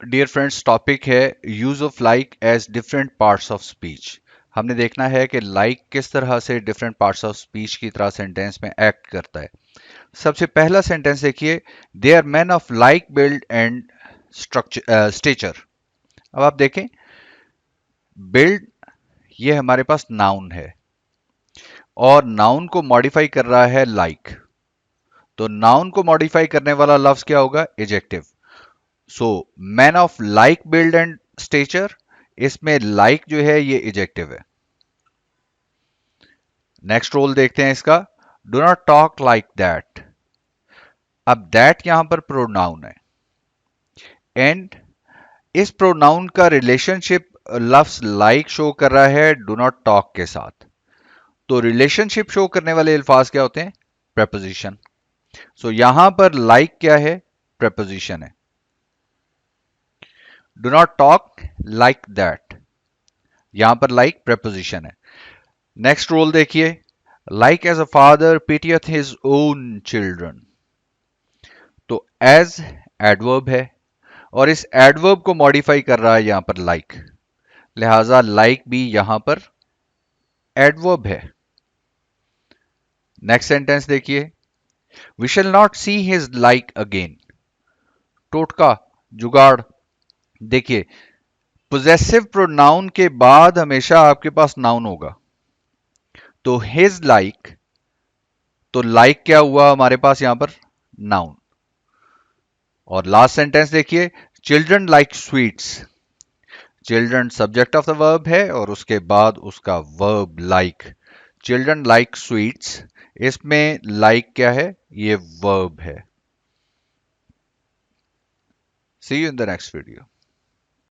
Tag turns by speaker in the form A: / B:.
A: Dear friends, topic है use of like as different parts of speech. हमने देखना है कि लाइक किस तरह से डिफरेंट पार्ट्स ऑफ स्पीच की तरह सेंटेंस में एक्ट करता है। सबसे पहला सेंटेंस देखिए, they are man of like build and structure stature. अब आप देखें, बिल्ड ये हमारे पास नाउन है और नाउन को मॉडिफाई कर रहा है लाइक। तो नाउन को मॉडिफाई करने वाला लफ्ज क्या होगा? Adjective. So man of like build and stature, इसमें लाइक जो है ये एडजेक्टिव है। नेक्स्ट रोल देखते हैं इसका, do not talk like that. अब दैट यहां पर प्रोनाउन है एंड इस प्रोनाउन का रिलेशनशिप लफ्ज लाइक शो कर रहा है डू नॉट टॉक के साथ। तो रिलेशनशिप शो करने वाले अल्फाज क्या होते हैं? प्रेपोजिशन। सो यहां पर लाइक क्या है? प्रेपोजिशन है। Do not talk like that, यहां पर लाइक प्रेपोजिशन है। नेक्स्ट रोल देखिए, like as a father pitieth his own children. तो एज एडवर्ब है और इस एडवर्ब को मॉडिफाई कर रहा है यहां पर लाइक, लिहाजा लाइक भी यहां पर एडवर्ब है। नेक्स्ट सेंटेंस देखिए, we shall not see his like again. टोटका, जुगाड़। देखिए, पोजेसिव प्रोनाउन के बाद हमेशा आपके पास नाउन होगा। तो हिज लाइक, तो लाइक क्या हुआ हमारे पास यहां पर? नाउन। और लास्ट सेंटेंस देखिए, children like sweets. Children subject of the verb है और उसके बाद उसका verb like. Children like sweets, इसमें लाइक क्या है? ये वर्ब है। See you in the next video.